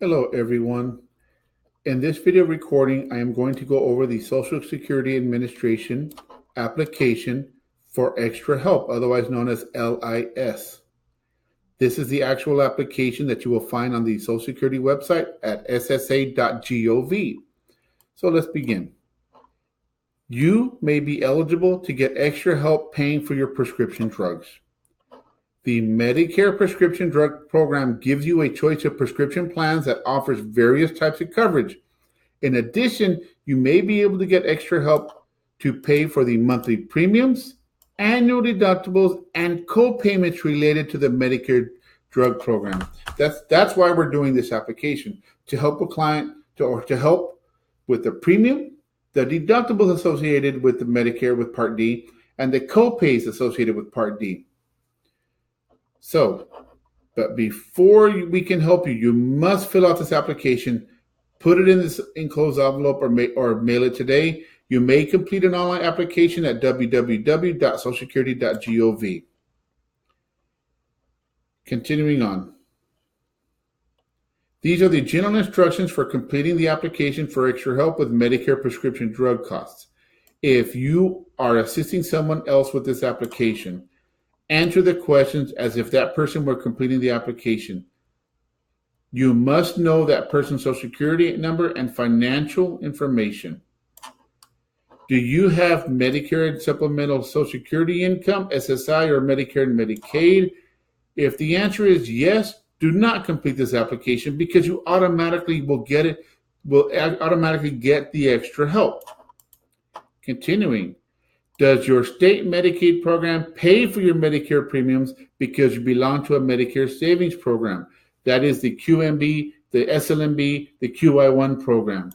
Hello everyone. In this video recording, I am going to go over the Social Security Administration application for extra help, otherwise known as LIS. This is the actual application that you will find on the Social Security website at ssa.gov. So let's begin. You may be eligible to get extra help paying for your prescription drugs. The Medicare prescription drug program gives you a choice of prescription plans that offers various types of coverage. In addition, you may be able to get extra help to pay for the monthly premiums, annual deductibles, and co-payments related to the Medicare drug program. That's why we're doing this application, to help a client to help with the premium, the deductibles associated with the Medicare with Part D, and the co-pays associated with Part D. So, but before we can help you, you must fill out this application, put it in this enclosed envelope, or mail it today. You may complete an online application at www.socialsecurity.gov. Continuing on. These are the general instructions for completing the application for extra help with Medicare prescription drug costs. If you are assisting someone else with this application, answer the questions as if that person were completing the application. You must know that person's Social Security number and financial information. Do you have Medicare and supplemental Social Security income, SSI, or Medicare and Medicaid? If the answer is yes, do not complete this application because you automatically will automatically get the extra help. Continuing. Does your state Medicaid program pay for your Medicare premiums because you belong to a Medicare savings program? That is the QMB, the SLMB, the QI1 program.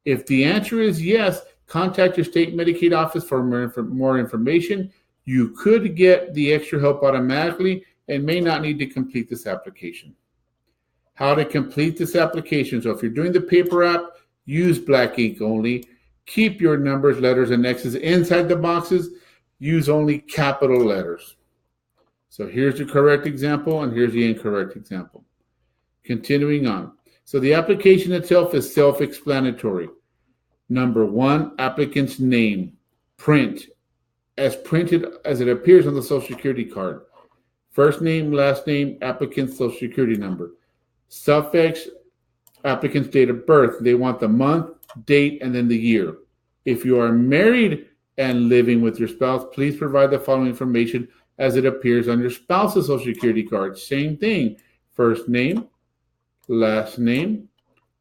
If the answer is yes, contact your state Medicaid office for more information. You could get the extra help automatically and may not need to complete this application. How to complete this application. So if you're doing the paper app, use black ink only. Keep your numbers, letters, and X's inside the boxes. Use only capital letters. So here's the correct example, and here's the incorrect example. Continuing on. So the application itself is self-explanatory. Number one, applicant's name. Print. As printed as it appears on the Social Security card. First name, last name, applicant's Social Security number. Suffix, applicant's date of birth. They want the month, date, and then the year. If you are married and living with your spouse, please provide the following information as it appears on your spouse's Social Security card. Same thing. First name, last name,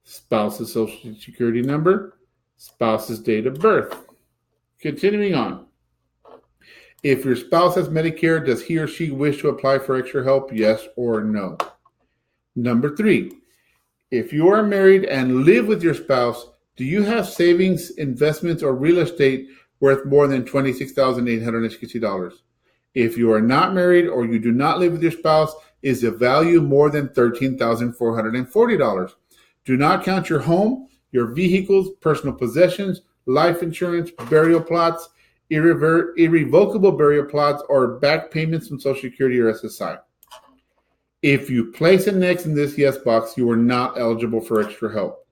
spouse's Social Security number, spouse's date of birth. Continuing on. If your spouse has Medicare, does he or she wish to apply for extra help? Yes or no? Number three. If you are married and live with your spouse, do you have savings, investments, or real estate worth more than $26,860? If you are not married or you do not live with your spouse, is the value more than $13,440? Do not count your home, your vehicles, personal possessions, life insurance, burial plots, irrevocable burial plots, or back payments from Social Security or SSI. If you place an X in this yes box, you are not eligible for extra help.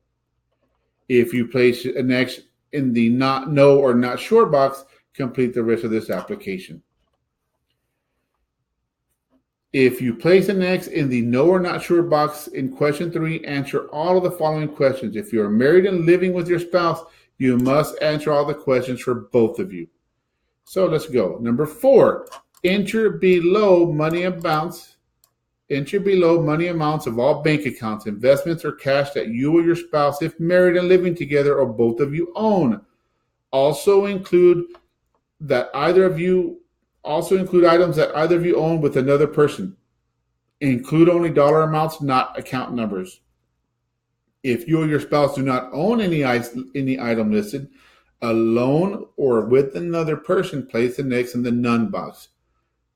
If you place an X in the not no or not sure box, complete the rest of this application. If you place an X in the no or not sure box in question 3, answer all of the following questions. If you are married and living with your spouse, you must answer all the questions for both of you. So let's go. Number 4, enter below money amounts of all bank accounts, investments, or cash that you or your spouse, if married and living together, or both of you own. Also include items that either of you own with another person. Include only dollar amounts, not account numbers. If you or your spouse do not own any item listed, alone or with another person, place the next in the none box.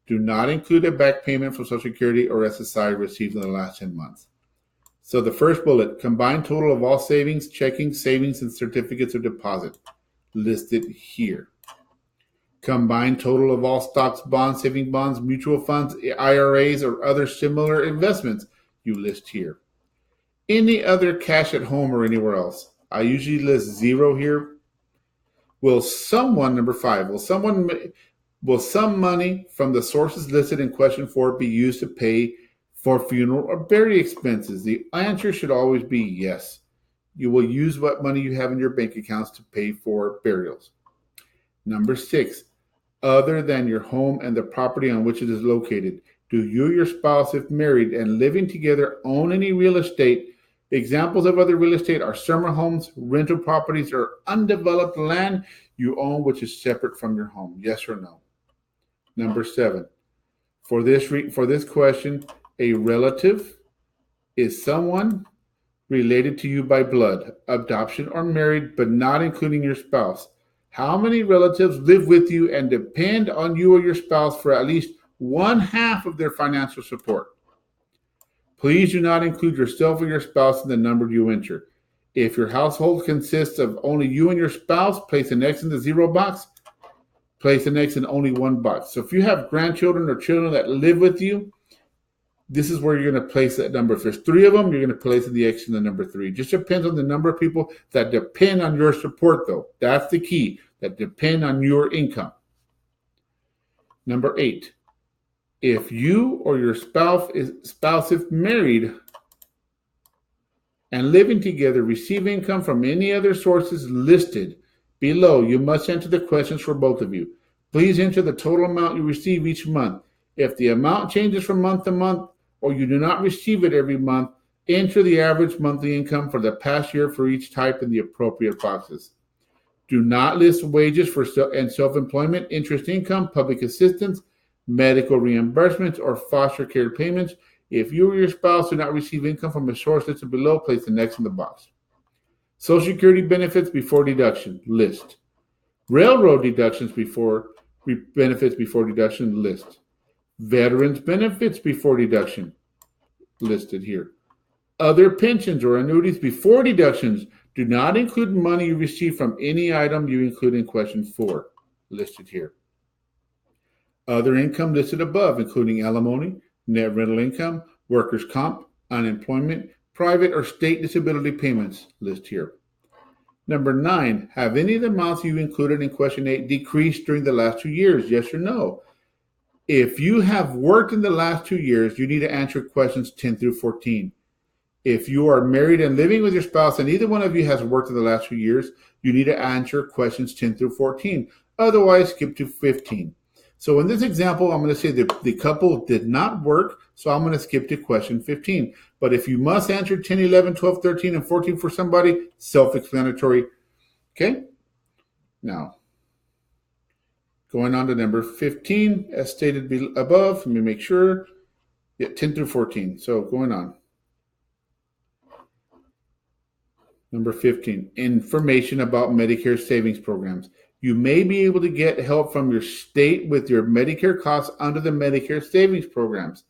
Do not include a back payment from Social Security or SSI received in the last 10 months. So the first bullet, combined total of all savings, checking, savings, and certificates of deposit, listed here. Combined total of all stocks, bonds, saving bonds, mutual funds, IRAs, or other similar investments, you list here. Any other cash at home or anywhere else? I usually list 0 here. Number 5, will some money from the sources listed in question 4 be used to pay for funeral or burial expenses? The answer should always be yes. You will use what money you have in your bank accounts to pay for burials. Number 6, other than your home and the property on which it is located, do you or your spouse, if married and living together, own any real estate? Examples of other real estate are summer homes, rental properties, or undeveloped land you own which is separate from your home. Yes or no? Number 7, for this question, a relative is someone related to you by blood, adoption, or married, but not including your spouse. How many relatives live with you and depend on you or your spouse for at least 1/2 of their financial support? Please do not include yourself or your spouse in the number you enter. If your household consists of only you and your spouse, place an X in the 0 box. Place an X in only 1 box. So if you have grandchildren or children that live with you, this is where you're going to place that number. If there's 3 of them, you're going to place the X in the number 3. Just depends on the number of people that depend on your support, though. That's the key, that depend on your income. Number 8, if you or your spouse, if married and living together, receive income from any other sources listed below, you must enter the questions for both of you. Please enter the total amount you receive each month. If the amount changes from month to month, or you do not receive it every month, enter the average monthly income for the past year for each type in the appropriate boxes. Do not list wages and self-employment, interest income, public assistance, medical reimbursements, or foster care payments. If you or your spouse do not receive income from a source listed below, place the next in the box. Social Security benefits before deduction, list. Railroad deductions benefits before deduction, list. Veterans benefits before deduction, listed here. Other pensions or annuities before deductions do not include money you receive from any item you include in question 4, listed here. Other income listed above, including alimony, net rental income, workers' comp, unemployment, private or state disability payments, list here. Number 9, have any of the amounts you included in question 8 decreased during the last 2 years? Yes or no? If you have worked in the last 2 years, you need to answer questions 10 through 14. If you are married and living with your spouse and either one of you has worked in the last 2 years, you need to answer questions 10 through 14. Otherwise, skip to 15. So in this example, I'm going to say that the couple did not work, so I'm going to skip to question 15. But if you must answer 10, 11, 12, 13, and 14 for somebody, self-explanatory. Okay? Now, going on to number 15, as stated above, let me make sure. Yeah, 10 through 14. So going on. Number 15, information about Medicare savings programs. You may be able to get help from your state with your Medicare costs under the Medicare savings programs.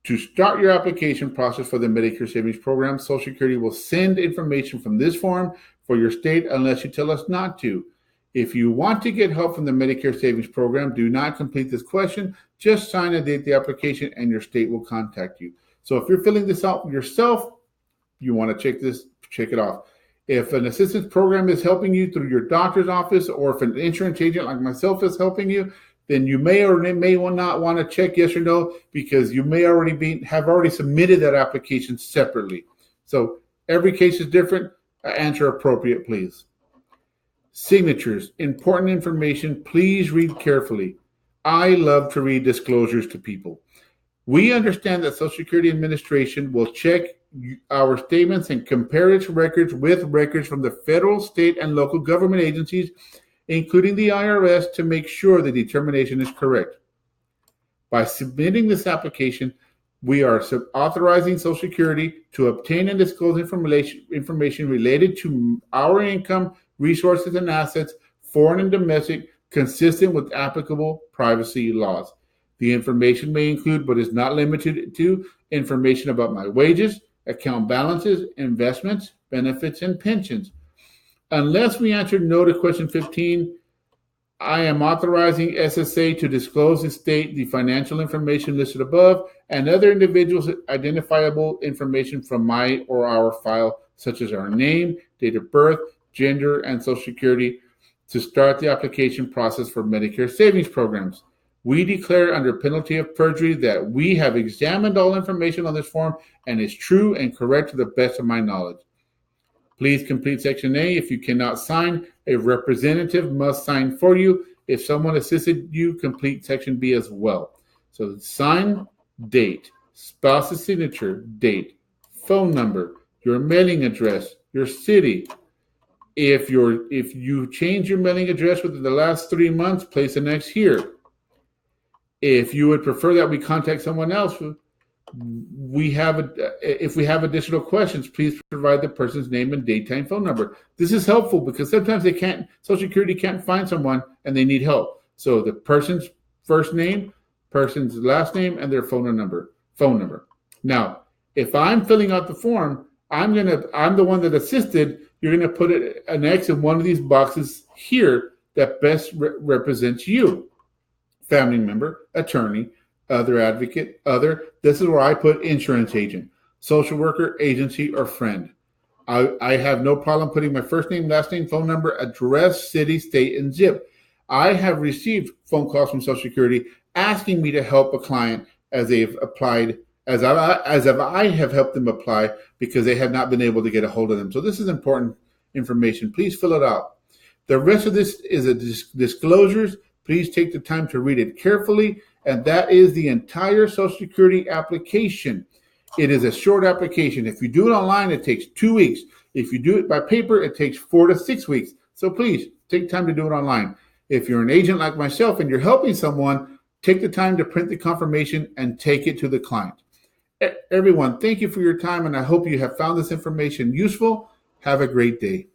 To start your application process for the Medicare savings program, Social Security will send information from this form for your state unless you tell us not to. If you want to get help from the Medicare savings program, do not complete this question. Just sign and date the application and your state will contact you. So if you're filling this out yourself, you want to check it off. If an assistance program is helping you through your doctor's office, or if an insurance agent like myself is helping you, then you may or may not want to check yes or no, because you may have already submitted that application separately. So every case is different. Answer appropriate, please. Signatures, important information. Please read carefully. I love to read disclosures to people. We understand that Social Security Administration will check our statements and compare its records with records from the federal, state, and local government agencies, including the IRS, to make sure the determination is correct. By submitting this application, we are authorizing Social Security to obtain and disclose information related to our income, resources, and assets, foreign and domestic, consistent with applicable privacy laws. The information may include, but is not limited to, information about my wages, account balances, investments, benefits, and pensions. Unless we answer no to question 15, I am authorizing SSA to disclose and state the financial information listed above and other individuals' identifiable information from my or our file, such as our name, date of birth, gender, and Social Security, to start the application process for Medicare savings programs. We declare under penalty of perjury that we have examined all information on this form and is true and correct to the best of my knowledge. Please complete Section A. If you cannot sign, a representative must sign for you. If someone assisted you, complete Section B as well. So sign, date, spouse's signature, date, phone number, your mailing address, your city. If you change your mailing address within the last 3 months, place an X here. If you would prefer that we contact someone else, if we have additional questions, please provide the person's name and date, time, phone number. This is helpful because sometimes Social Security can't find someone and they need help. So the person's first name, person's last name, and their phone number. Now, if I'm filling out the form, I'm the one that assisted. You're gonna put an X in one of these boxes here that best represents you. Family member, attorney, other advocate, other. This is where I put insurance agent, social worker, agency, or friend. I have no problem putting my first name, last name, phone number, address, city, state, and zip. I have received phone calls from Social Security asking me to help a client as they've applied, as I have helped them apply because they have not been able to get a hold of them. So this is important information. Please fill it out. The rest of this is a disclosures. Please take the time to read it carefully. And that is the entire Social Security application. It is a short application. If you do it online, it takes 2 weeks. If you do it by paper, it takes 4 to 6 weeks. So please take time to do it online. If you're an agent like myself and you're helping someone, take the time to print the confirmation and take it to the client. Everyone, thank you for your time, and I hope you have found this information useful. Have a great day.